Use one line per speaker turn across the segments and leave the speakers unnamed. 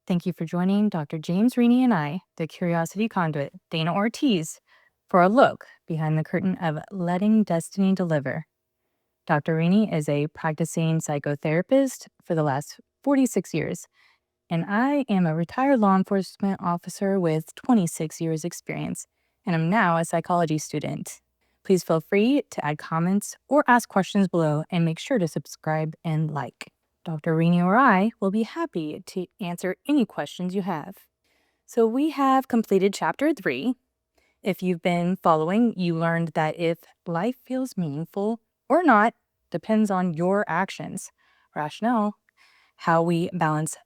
Thank you for joining Dr. James, Rini, and I, the Curiosity Conduit, Dana Ortiz, for a look behind the curtain of Letting Destiny Deliver. Dr. Rini is a practicing psychotherapist for the last 46 years, and I am a retired law enforcement officer with 26 years' experience, and I'm now a psychology student. Please feel free to add comments or ask questions below, and make sure to subscribe and like. Dr. Rini or I will be happy to answer any questions you have. So we have completed chapter 3. If you've been following, you learned that if life feels meaningful or not depends on your actions, rationale, how we balance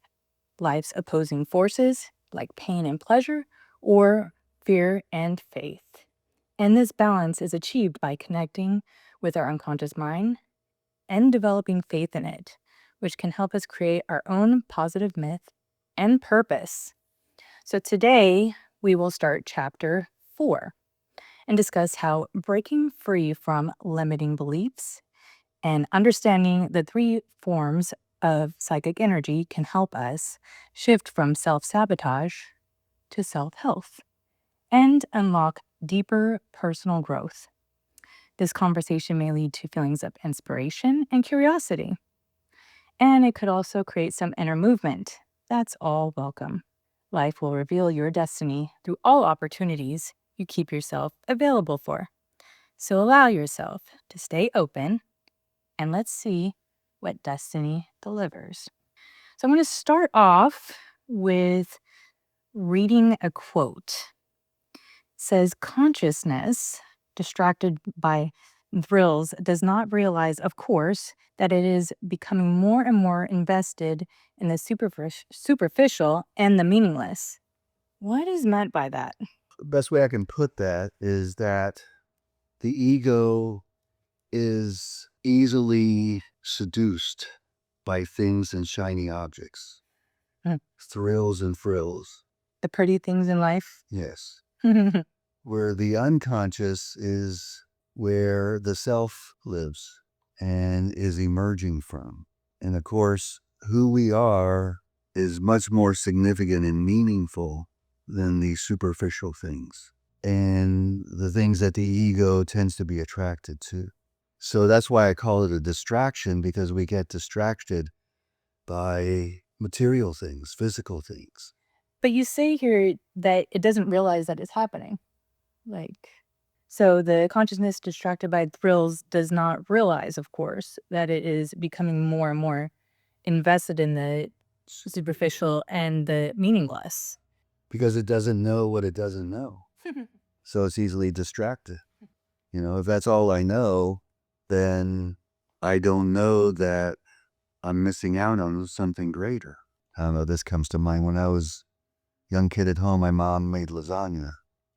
life's opposing forces like pain and pleasure or fear and faith. And this balance is achieved by connecting with our unconscious mind and developing faith in it, which can help us create our own positive myth and purpose. So today we will start chapter 4 and discuss how breaking free from limiting beliefs and understanding the 3 forms of psychic energy can help us shift from self-sabotage to self-health and unlock deeper personal growth. This conversation may lead to feelings of inspiration and curiosity, and it could also create some inner movement. That's all welcome. Life will reveal your destiny through all opportunities you keep yourself available for. So allow yourself to stay open, and let's see what destiny delivers. So I'm going to start off with reading a quote. It says, consciousness, distracted by thrills, does not realize, of course, that it is becoming more and more invested in the superficial and the meaningless. What is meant by that?
The best way I can put that is that the ego is easily seduced by things and shiny objects,
Hmm.
thrills and frills.
The pretty things in life?
Yes.
Hmm.
Where the unconscious is where the self lives and is emerging from. And of course, who we are is much more significant and meaningful than the superficial things and the things that the ego tends to be attracted to. So that's why I call it a distraction, because we get distracted by material things, physical things.
But you say here that it doesn't realize that it's happening. So the consciousness distracted by thrills does not realize, of course, that it is becoming more and more invested in the superficial and the meaningless.
Because it doesn't know what it doesn't know. So it's easily distracted. If that's all I know, then I don't know that I'm missing out on something greater. I don't know, this comes to mind when I was a young kid at home. My mom made lasagna,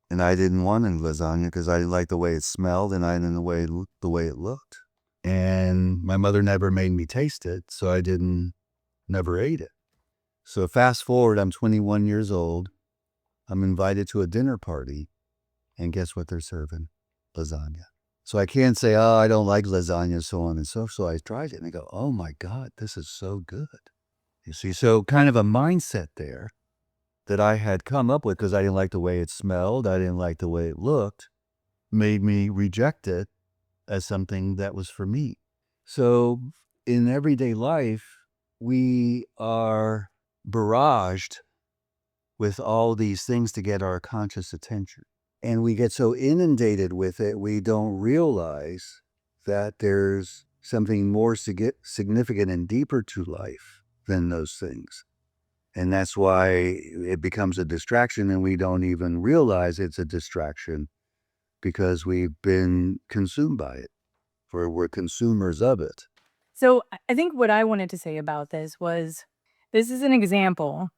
and I didn't want any lasagna because I didn't like the way it smelled and I didn't like the way it looked. And my mother never made me taste it, so I never ate it. So fast forward, I'm 21 years old. I'm invited to a dinner party, and guess what they're serving? Lasagna. So I can't say, oh, I don't like lasagna, so on and so forth. So I tried it and I go, oh my God, this is so good. You see, so kind of a mindset there that I had come up with because I didn't like the way it smelled, I didn't like the way it looked, made me reject it as something that was for me. So in everyday life, we are barraged with all these things to get our conscious attention. And we get so inundated with it, we don't realize that there's something more significant and deeper to life than those things. And that's why it becomes a distraction, and we don't even realize it's a distraction because we've been consumed by it, or we're consumers of it.
So I think what I wanted to say about this was, this is an example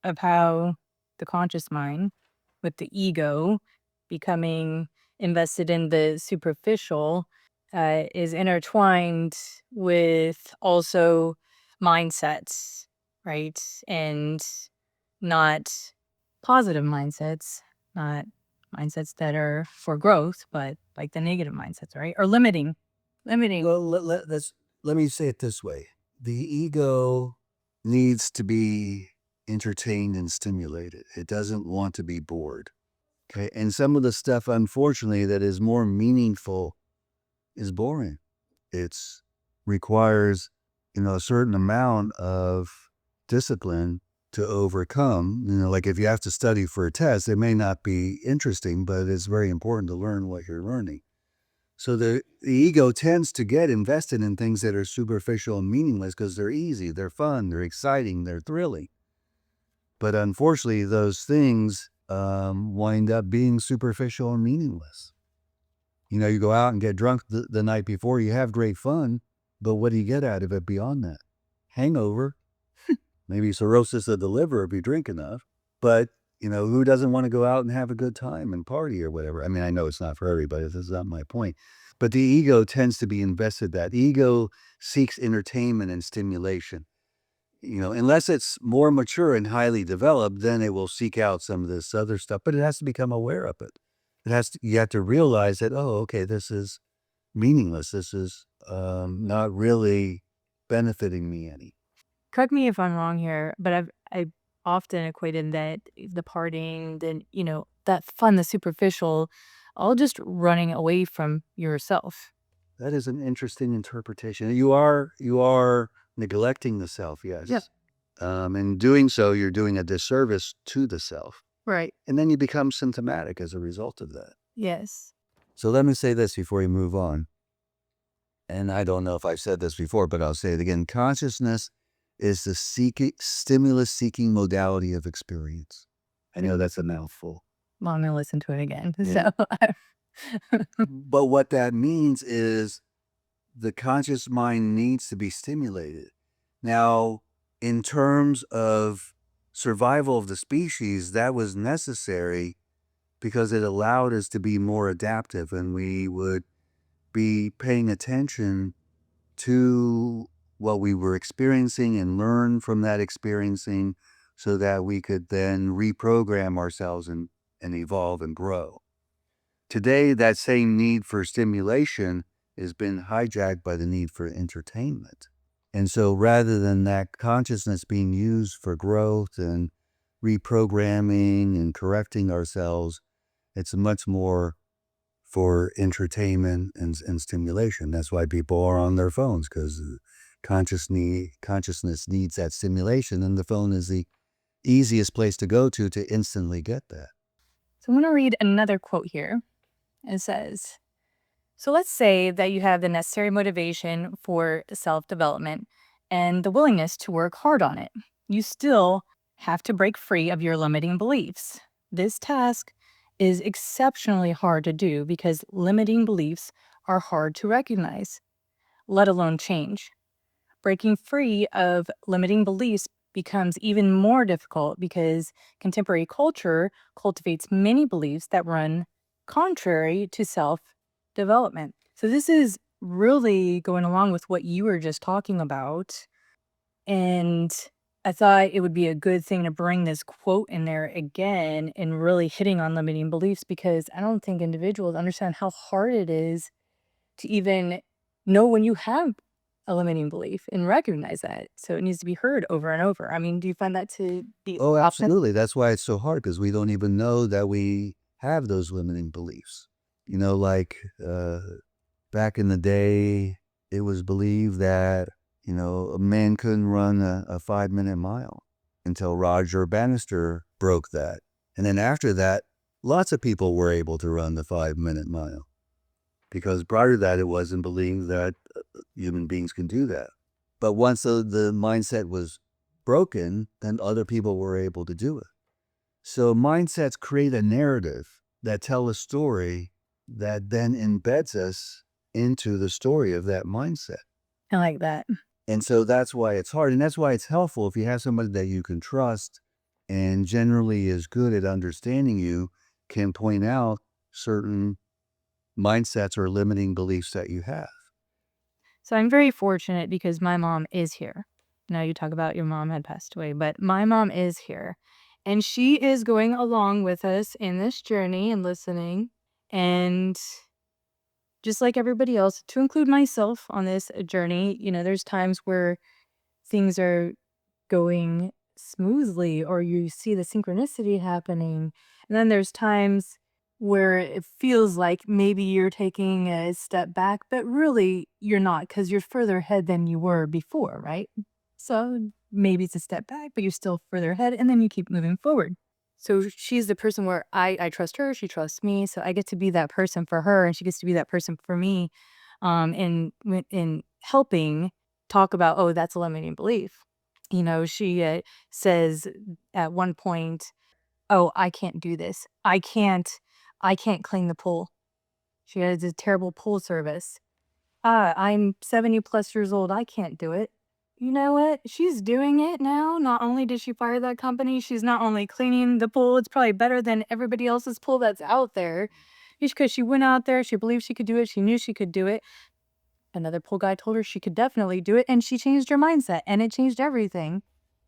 of how the conscious mind, with the ego becoming invested in the superficial, is intertwined with also mindsets, right? And not positive mindsets, not mindsets that are for growth, but like the negative mindsets, right? Or limiting.
Well, let me say it this way. The ego needs to be entertained and stimulated. It doesn't want to be bored. Okay. And some of the stuff, unfortunately, that is more meaningful is boring. It's requires, a certain amount of discipline to overcome. Like if you have to study for a test, it may not be interesting, but it's very important to learn what you're learning. So the ego tends to get invested in things that are superficial and meaningless because they're easy, they're fun, they're exciting, they're thrilling. But unfortunately, those things wind up being superficial and meaningless. You go out and get drunk the night before, you have great fun, but what do you get out of it beyond that? Hangover, maybe cirrhosis of the liver if you drink enough. But, who doesn't want to go out and have a good time and party or whatever? I mean, I know it's not for everybody. This is not my point. But the ego tends to be invested that. Ego seeks entertainment and stimulation. Unless it's more mature and highly developed, then it will seek out some of this other stuff, but it has to become aware of it. You have to realize that, oh, okay, this is meaningless. This is not really benefiting me any.
Correct me if I'm wrong here, but I've often equated that the partying, that fun, the superficial, all just running away from yourself.
That is an interesting interpretation. You are neglecting the self, yes.
Yeah.
In doing so, you're doing a disservice to the self.
Right.
And then you become symptomatic as a result of that.
Yes.
So let me say this before we move on. And I don't know if I've said this before, but I'll say it again. Consciousness is the stimulus-seeking modality of experience. I know that's a mouthful.
Well, I'm going to listen to it again.
Yeah.
So,
But what that means is the conscious mind needs to be stimulated. Now, in terms of survival of the species, that was necessary because it allowed us to be more adaptive, and we would be paying attention to what we were experiencing and learn from that experiencing so that we could then reprogram ourselves and evolve and grow. Today, that same need for stimulation has been hijacked by the need for entertainment. And so rather than that consciousness being used for growth and reprogramming and correcting ourselves, it's much more for entertainment and stimulation. That's why people are on their phones, because consciousness needs that stimulation, and the phone is the easiest place to go to instantly get that.
So I'm going to read another quote here. It says, so let's say that you have the necessary motivation for self-development and the willingness to work hard on it. You still have to break free of your limiting beliefs. This task is exceptionally hard to do because limiting beliefs are hard to recognize, let alone change. Breaking free of limiting beliefs becomes even more difficult because contemporary culture cultivates many beliefs that run contrary to self-development. So this is really going along with what you were just talking about. And I thought it would be a good thing to bring this quote in there again and really hitting on limiting beliefs, because I don't think individuals understand how hard it is to even know when you have a limiting belief and recognize that. So it needs to be heard over and over. I mean, do you find that to be
Oh,
often?
absolutely. That's why it's so hard, because we don't even know that we have those limiting beliefs. Like back in the day, it was believed that, a man couldn't run a 5-minute mile until Roger Bannister broke that. And then after that, lots of people were able to run the 5-minute mile, because prior to that, it wasn't believed that human beings can do that. But once the mindset was broken, then other people were able to do it. So mindsets create a narrative that tell a story that then embeds us into the story of that mindset.
I like that.
And so that's why it's hard. And that's why it's helpful if you have somebody that you can trust and generally is good at understanding you, can point out certain mindsets or limiting beliefs that you have.
So I'm very fortunate because my mom is here. Now you talk about your mom had passed away, but my mom is here. And she is going along with us in this journey and listening. And just like everybody else, to include myself on this journey, there's times where things are going smoothly, or you see the synchronicity happening. And then there's times where it feels like maybe you're taking a step back, but really you're not, because you're further ahead than you were before, right? So maybe it's a step back, but you're still further ahead, and then you keep moving forward. So she's the person where I trust her, she trusts me, so I get to be that person for her, and she gets to be that person for me, in helping talk about, "Oh, that's a limiting belief." You know, she, says at one point, "Oh, I can't do this. I can't clean the pool." She has a terrible pool service. "Ah, I'm 70 plus years old, I can't do it." You know what? She's doing it now. Not only did she fire that company, she's not only cleaning the pool, it's probably better than everybody else's pool that's out there. Just because she went out there, she believed she could do it, she knew she could do it. Another pool guy told her she could definitely do it, and she changed her mindset, and it changed everything.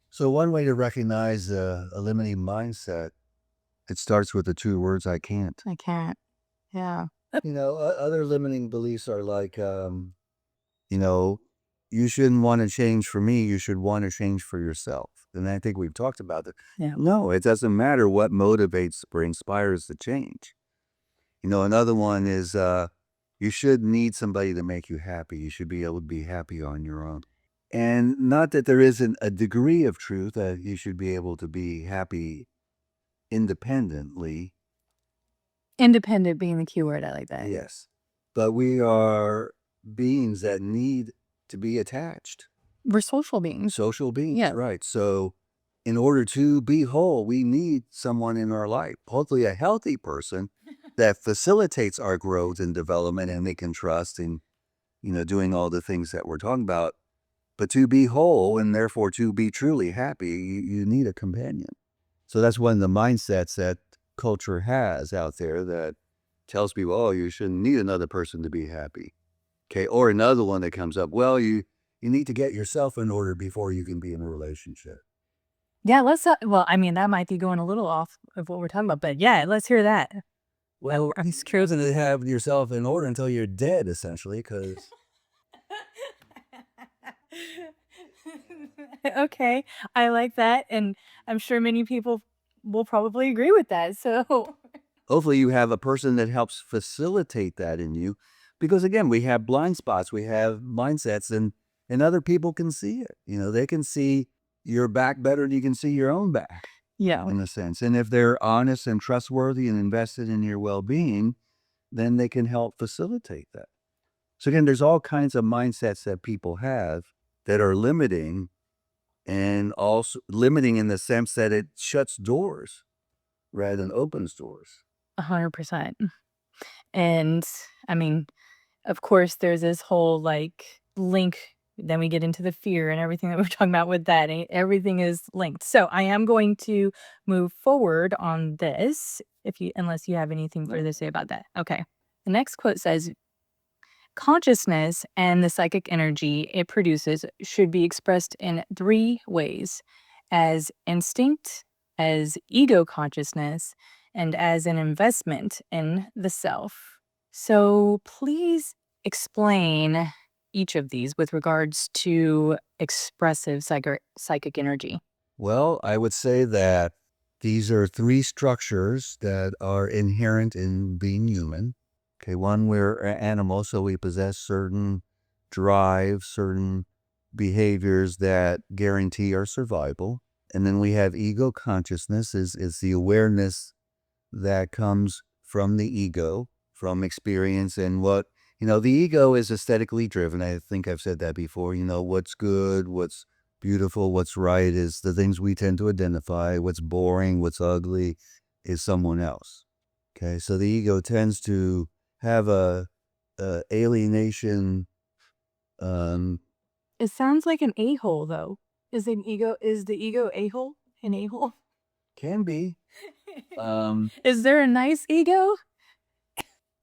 So one way to recognize a limiting mindset, it starts with the two words, I can't.
I can't. Yeah.
Other limiting beliefs are like, you know, you shouldn't want to change for me. You should want to change for yourself. And I think we've talked about that.
Yeah.
No, it doesn't matter what motivates or inspires the change. Another one is, you should need somebody to make you happy. You should be able to be happy on your own. And not that there isn't a degree of truth that you should be able to be happy independently.
Independent being the key word, I like that.
Yes. But we are beings that need to be attached.
We're social beings.
Social beings,
Yeah.
right. So in order to be whole, we need someone in our life, hopefully a healthy person that facilitates our growth and development and they can trust in, doing all the things that we're talking about. But to be whole and therefore to be truly happy, you need a companion. So that's one of the mindsets that culture has out there that tells people, oh, you shouldn't need another person to be happy. Okay. Or another one that comes up, well, you need to get yourself in order before you can be in a relationship.
Yeah, well, I mean, that might be going a little off of what we're talking about, but yeah, let's hear that.
Well, it's curious to have yourself in order until you're dead, essentially, because
Okay, I like that, and I'm sure many people will probably agree with that, so
hopefully you have a person that helps facilitate that in you. Because again, we have blind spots, we have mindsets, and other people can see it. They can see your back better than you can see your own back.
yeah.
In a sense. And if they're honest and trustworthy and invested in your well-being, then they can help facilitate that. So again, there's all kinds of mindsets that people have that are limiting, and also limiting in the sense that it shuts doors rather than opens doors.
100%. And, I mean, of course, there's this whole, like, link, then we get into the fear and everything that we're talking about with that, everything is linked. So, I am going to move forward on this, unless you have anything further to say about that. Okay. The next quote says, "Consciousness and the psychic energy it produces should be expressed in three ways: as instinct, as ego consciousness, and as an investment in the self." So please explain each of these with regards to expressive psychic energy.
Well, I would say that these are three structures that are inherent in being human. Okay, one, we're animals, so we possess certain drives, certain behaviors that guarantee our survival. And then we have ego consciousness, is the awareness that comes from the ego, from experience, and the ego is aesthetically driven. I think I've said that before. What's good, what's beautiful, what's right is the things we tend to identify. What's boring, what's ugly is someone else. Okay, so the ego tends to have a alienation.
It sounds like an a-hole, though. Is the ego a-hole? An a-hole?
Can be. Um,
Is there a nice ego?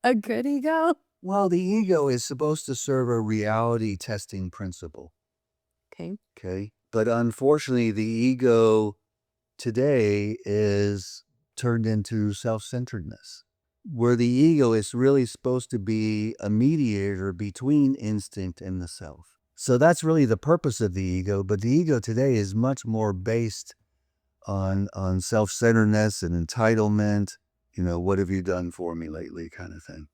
A good ego?
well, the ego is supposed to serve a reality testing principle.
Okay.
Okay. But unfortunately, the ego today is turned into self-centeredness, where the ego is really supposed to be a mediator between instinct and the self. So that's really the purpose of the ego. But the ego today is much more based on self-centeredness and entitlement. What have you done for me lately, kind of thing,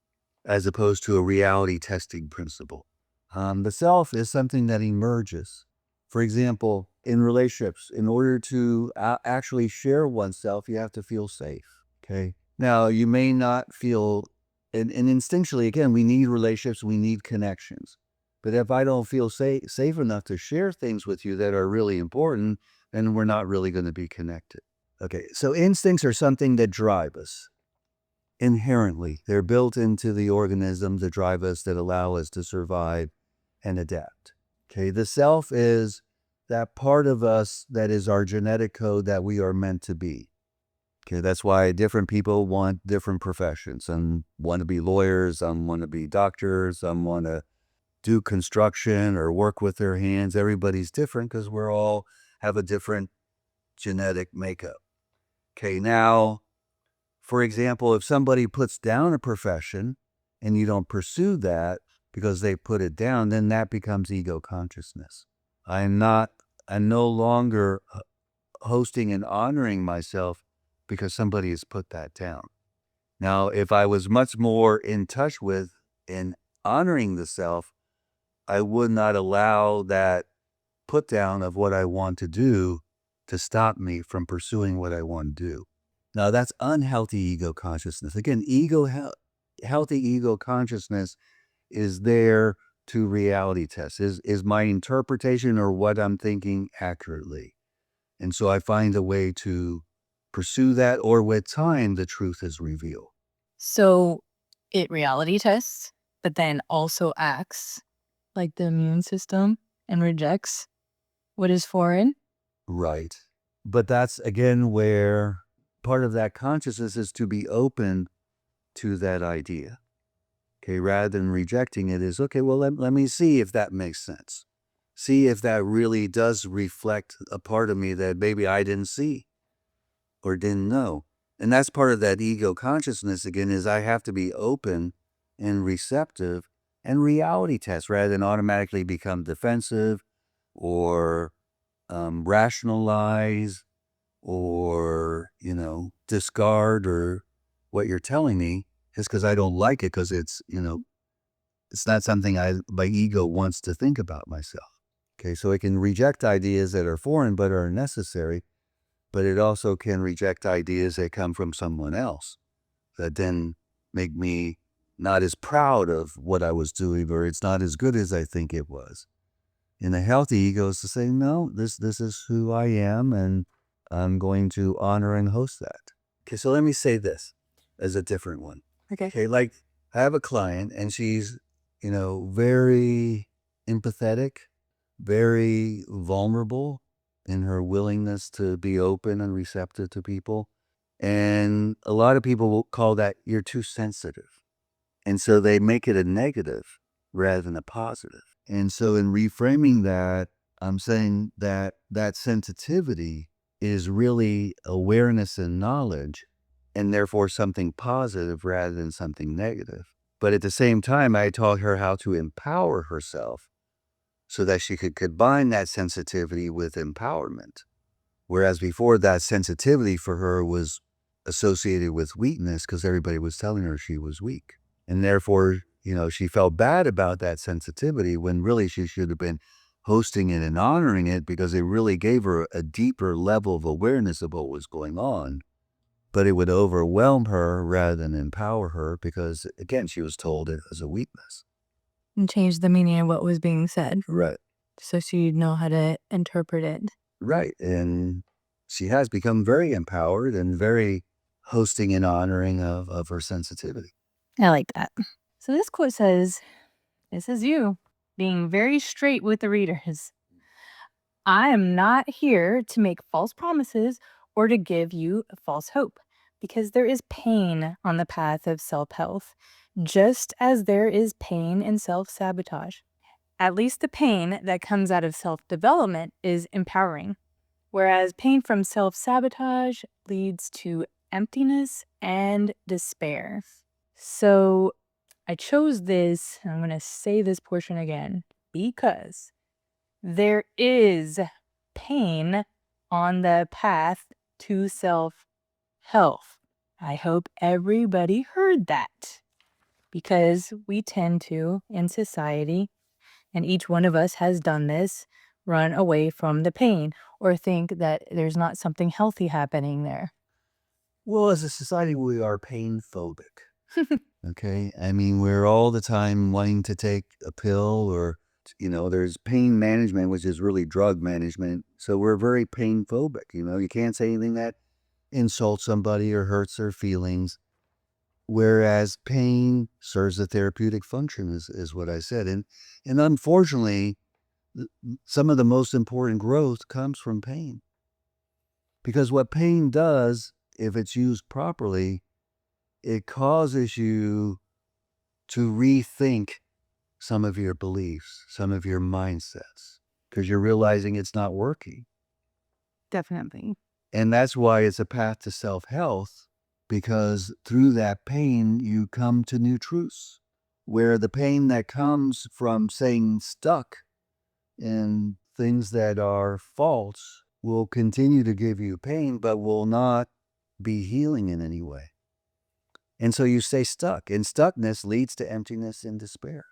as opposed to a reality testing principle. The self is something that emerges. For example, in relationships, in order to actually share oneself, you have to feel safe. Okay. Now, you may not feel, and instinctually, again, we need relationships, we need connections. But if I don't feel safe enough to share things with you that are really important, then we're not really going to be connected. Okay. So instincts are something that drive us inherently. They're built into the organism to drive us, that allow us to survive and adapt. Okay. The self is that part of us that is our genetic code that we are meant to be. Okay, that's why different people want different professions. Some want to be lawyers, some want to be doctors, some want to do construction or work with their hands. Everybody's different because we're all have a different genetic makeup. Okay, now, for example, if somebody puts down a profession and you don't pursue that because they put it down, then that becomes ego consciousness. I'm no longer hosting and honoring myself because somebody has put that down. Now, if I was much more in touch with and honoring the self, I would not allow that put down of what I want to do to stop me from pursuing what I want to do. Now, that's unhealthy ego consciousness. Again, healthy ego consciousness is there to reality test. Is my interpretation or what I'm thinking accurately? And so I find a way to pursue that, or with time, the truth is revealed.
So it reality tests, but then also acts like the immune system and rejects what is foreign.
Right. But that's, again, where part of that consciousness is to be open to that idea. Okay, rather than rejecting it, is okay, well, let me see if that makes sense. See if that really does reflect a part of me that maybe I didn't see or didn't know. And that's part of that ego consciousness, again, is I have to be open and receptive and reality test rather than automatically become defensive or rationalize or, discard or what you're telling me just because I don't like it, because it's not something my ego wants to think about myself. Okay, so it can reject ideas that are foreign but are necessary, but it also can reject ideas that come from someone else that then make me not as proud of what I was doing, or it's not as good as I think it was. And a healthy ego is to say, no, this is who I am, and I'm going to honor and host that. Okay, so let me say this as a different one. Okay, like I have a client and she's, very empathetic, very vulnerable in her willingness to be open and receptive to people. And a lot of people will call that, you're too sensitive. And so they make it a negative rather than a positive. And so in reframing that, I'm saying that that sensitivity is really awareness and knowledge, and therefore something positive rather than something negative. But at the same time, I taught her how to empower herself so that she could combine that sensitivity with empowerment. Whereas before, that sensitivity for her was associated with weakness because everybody was telling her she was weak. And therefore, she felt bad about that sensitivity when really she should have been hosting it and honoring it, because it really gave her a deeper level of awareness of what was going on. But it would overwhelm her rather than empower her because, again, she was told it as a weakness.
And change the meaning of what was being said.
Right.
So she'd know how to interpret it.
Right. And she has become very empowered and very hosting and honoring of her sensitivity.
I like that. So this quote says, this is you being very straight with the readers. I am not here to make false promises or to give you false hope, because there is pain on the path of self-health, just as there is pain in self-sabotage. At least the pain that comes out of self-development is empowering, whereas pain from self-sabotage leads to emptiness and despair. So I chose this, and I'm going to say this portion again, because there is pain on the path to self-health. I hope everybody heard that, because we tend to, in society, and each one of us has done this, run away from the pain or think that there's not something healthy happening there.
Well, as a society, we are pain phobic. Okay. I mean, we're all the time wanting to take a pill, or, there's pain management, which is really drug management. So we're very pain phobic. You can't say anything that insults somebody or hurts their feelings. Whereas pain serves a therapeutic function, is what I said. And unfortunately, some of the most important growth comes from pain. Because what pain does, if it's used properly, it causes you to rethink some of your beliefs, some of your mindsets, because you're realizing it's not working.
Definitely.
And that's why it's a path to self-health, because through that pain, you come to new truths, where the pain that comes from staying stuck in things that are false will continue to give you pain, but will not be healing in any way. And so you stay stuck, and stuckness leads to emptiness and despair.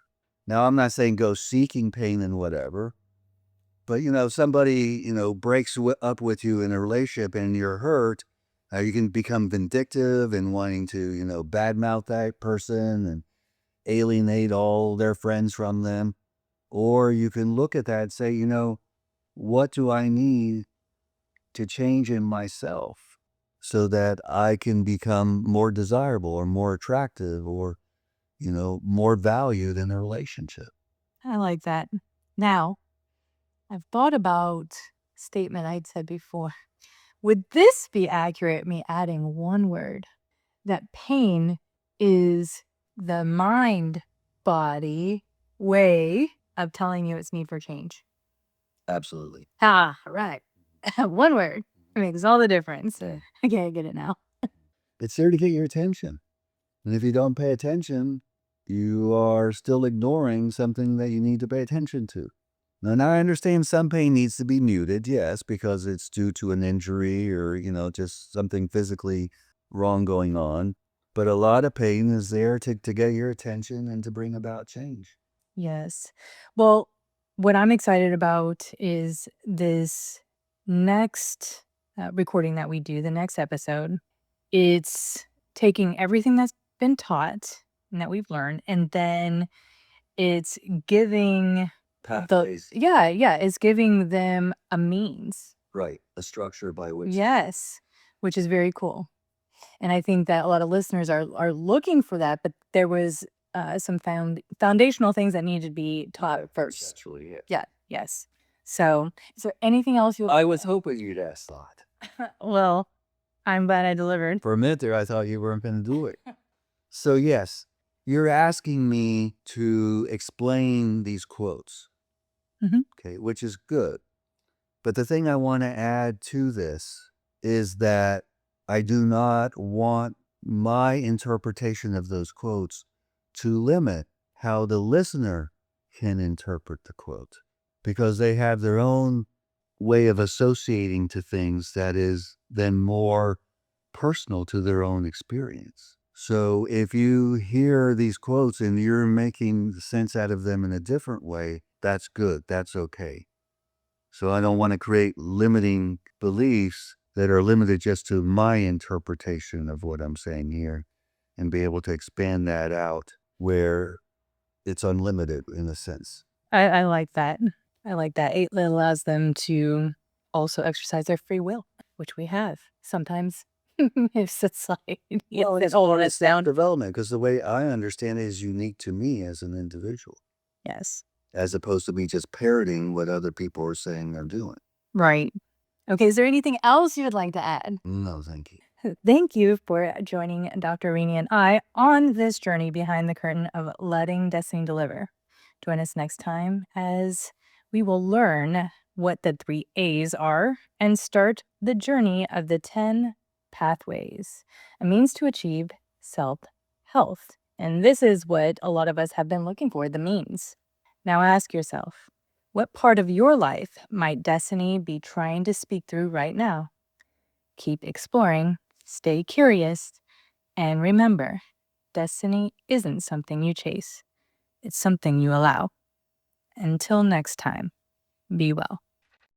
Now, I'm not saying go seeking pain and whatever, but, somebody, breaks up with you in a relationship and you're hurt, you can become vindictive and wanting to, badmouth that person and alienate all their friends from them. Or you can look at that and say, what do I need to change in myself so that I can become more desirable or more attractive or, more valued in a relationship?
I like that. Now, I've thought about a statement I'd said before. Would this be accurate, me adding one word? That pain is the mind-body way of telling you it's need for change.
Absolutely.
Ah, right. One word. It makes all the difference. Okay, I get it now.
It's there to get your attention. And if you don't pay attention, you are still ignoring something that you need to pay attention to. Now I understand some pain needs to be muted, yes, because it's due to an injury or, just something physically wrong going on. But a lot of pain is there to get your attention and to bring about change.
Yes. Well, what I'm excited about is this next recording that we do, the next episode. It's taking everything that's been taught and that we've learned, and then it's giving
Pathways.
it's giving them a means.
Right. A structure by which.
Yes, which is very cool. And I think that a lot of listeners are looking for that, but there was some foundational things that needed to be taught first.
Actually, yeah.
Yeah, yes. So, is there anything else you?
I was hoping you'd ask that.
Well, I'm glad I delivered.
For a minute there, I thought you weren't going to do it. So, yes, you're asking me to explain these quotes, okay, which is good. But the thing I want to add to this is that I do not want my interpretation of those quotes to limit how the listener can interpret the quote, because they have their own way of associating to things that is then more personal to their own experience. So if you hear these quotes and you're making sense out of them in a different way, that's good. That's okay. So I don't want to create limiting beliefs that are limited just to my interpretation of what I'm saying here, and be able to expand that out where it's unlimited in a sense.
I like that. I like that. It allows them to also exercise their free will, which we have sometimes. If society
Well,
gets
it's
holding
part of
us down.
development, because the way I understand it is unique to me as an individual,
Yes.
as opposed to me just parroting what other people are saying or doing.
Right. Okay, is there anything else you would like to add?
No, thank you.
Thank you for joining Dr. Rini and I on this journey behind the curtain of letting destiny deliver. Join us next time as we will learn what the 3 A's are and start the journey of the 10 pathways, a means to achieve self-health. And this is what a lot of us have been looking for, the means. Now ask yourself, What part of your life might destiny be trying to speak through right now? Keep exploring, stay curious, and remember, destiny isn't something you chase, it's something you allow. Until next time, be well.